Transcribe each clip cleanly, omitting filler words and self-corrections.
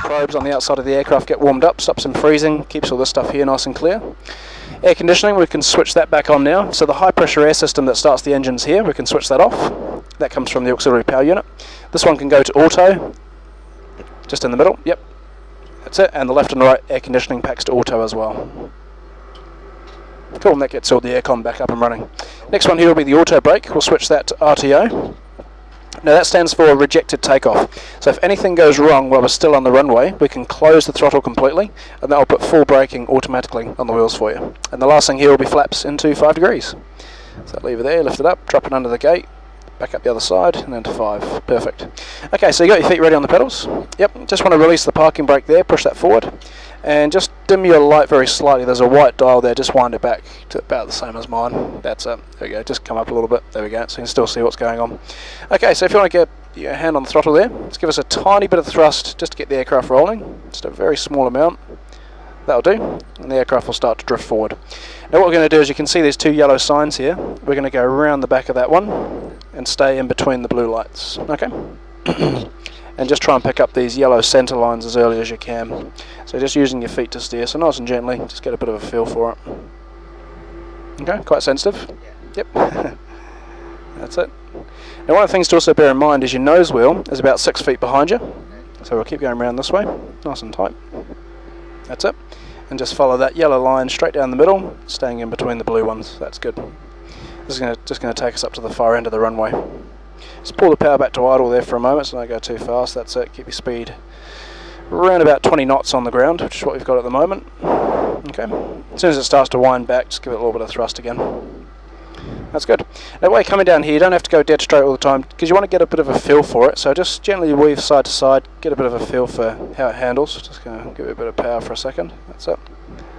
probes on the outside of the aircraft get warmed up, stops them freezing, keeps all this stuff here nice and clear. Air conditioning, we can switch that back on now. So the high pressure air system that starts the engines here, we can switch that off. That comes from the auxiliary power unit. This one can go to auto, just in the middle, yep. That's it, and the left and right air conditioning packs to auto as well. Cool, and that gets all the aircon back up and running. Next one here will be the auto brake. We'll switch that to RTO. Now that stands for rejected takeoff. So if anything goes wrong while we're still on the runway, we can close the throttle completely, and that will put full braking automatically on the wheels for you. And the last thing here will be flaps into 5 degrees. So that lever there, lift it up, drop it under the gate, back up the other side, and then to 5. Perfect. Okay, so you got your feet ready on the pedals. Yep, just want to release the parking brake there, push that forward, and just dim your light very slightly. There's a white dial there, just wind it back to about the same as mine. That's it. There we go, just come up a little bit. There we go, so you can still see what's going on. Okay, so if you want to get your hand on the throttle there, just give us a tiny bit of thrust just to get the aircraft rolling. Just a very small amount. That'll do, and the aircraft will start to drift forward. Now what we're going to do is, you can see these 2 yellow signs here. We're going to go around the back of that one and stay in between the blue lights. Okay? And just try and pick up these yellow centre lines as early as you can. So just using your feet to steer, so nice and gently, just get a bit of a feel for it. Okay, quite sensitive? Yep. That's it. Now one of the things to also bear in mind is your nose wheel is about 6 feet behind you. So we'll keep going around this way, nice and tight. That's it. And just follow that yellow line straight down the middle, staying in between the blue ones. That's good. This is just going to take us up to the far end of the runway. Just pull the power back to idle there for a moment, so don't go too fast. That's it. Keep your speed around about 20 knots on the ground, which is what we've got at the moment. Okay. As soon as it starts to wind back, just give it a little bit of thrust again. That's good. Now while you're coming down here, you don't have to go dead straight all the time, because you want to get a bit of a feel for it. So just gently weave side to side, get a bit of a feel for how it handles. Just going to give it a bit of power for a second. That's it.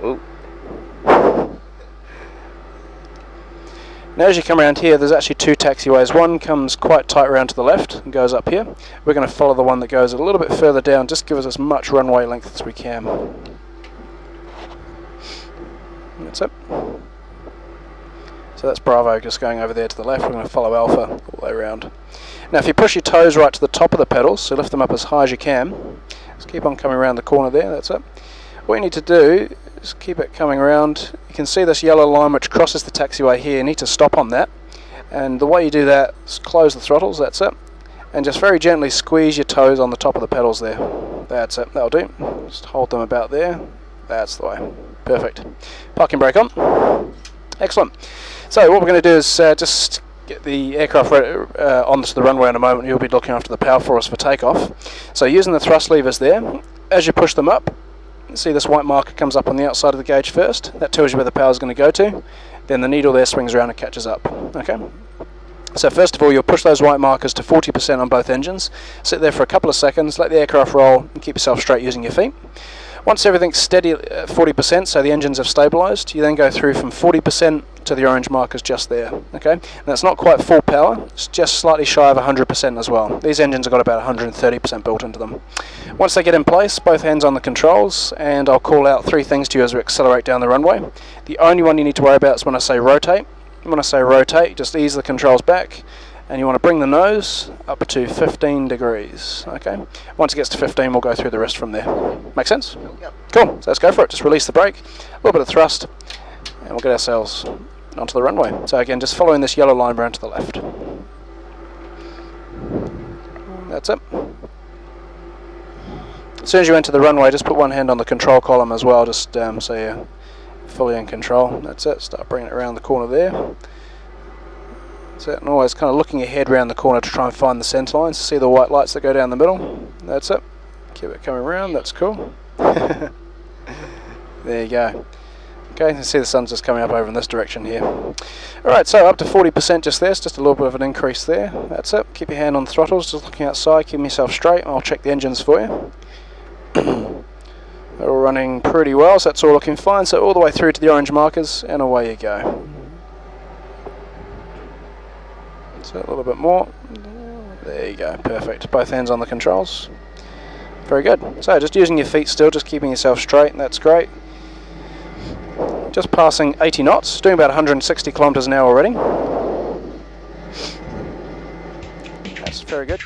Ooh. Now as you come around here, there's actually 2 taxiways. One comes quite tight around to the left and goes up here. We're going to follow the one that goes a little bit further down, just give us as much runway length as we can. That's it. So that's Bravo just going over there to the left. We're going to follow Alpha all the way around. Now if you push your toes right to the top of the pedals, so lift them up as high as you can, just keep on coming around the corner there, that's it. What you need to do is keep it coming around. You can see this yellow line which crosses the taxiway here. You need to stop on that, and the way you do that is close the throttles, that's it, and just very gently squeeze your toes on the top of the pedals there. That's it, that'll do. Just hold them about there. That's the way. Perfect. Parking brake on. Excellent. So what we're going to do is just get the aircraft onto the runway in a moment. You'll be looking after the power for us for takeoff. So using the thrust levers there, as you push them up, see this white marker comes up on the outside of the gauge first. That tells you where the power is going to go to. Then the needle there swings around and catches up. Okay. So first of all, you'll push those white markers to 40% on both engines. Sit there for a couple of seconds, let the aircraft roll, and keep yourself straight using your feet. Once everything's steady at 40%, so the engines have stabilised, you then go through from 40% to the orange markers just there. Okay, and that's not quite full power, it's just slightly shy of 100% as well. These engines have got about 130% built into them. Once they get in place, both hands on the controls, and I'll call out 3 things to you as we accelerate down the runway. The only one you need to worry about is when I say rotate. When I say rotate, just ease the controls back, and you want to bring the nose up to 15 degrees. Okay. Once it gets to 15, we'll go through the rest from there. Make sense? Yep. Cool. So let's go for it. Just release the brake, a little bit of thrust, and we'll get ourselves onto the runway. So again, just following this yellow line around to the left. That's it. As soon as you enter the runway, just put one hand on the control column as well, just so you're fully in control. That's it. Start bringing it around the corner there. That's it. And always kind of looking ahead around the corner to try and find the centre lines. See the white lights that go down the middle. That's it. Keep it coming around. That's cool. There you go. Okay, you can see the sun's just coming up over in this direction here. Alright, so up to 40% just there, it's just a little bit of an increase there. That's it. Keep your hand on the throttles, just looking outside, keeping yourself straight, and I'll check the engines for you. They're all running pretty well, so that's all looking fine. So all the way through to the orange markers, and away you go. So a little bit more. There you go, perfect. Both hands on the controls. Very good. So just using your feet still, just keeping yourself straight, and that's great. Just passing 80 knots, doing about 160 kilometers an hour already. That's very good.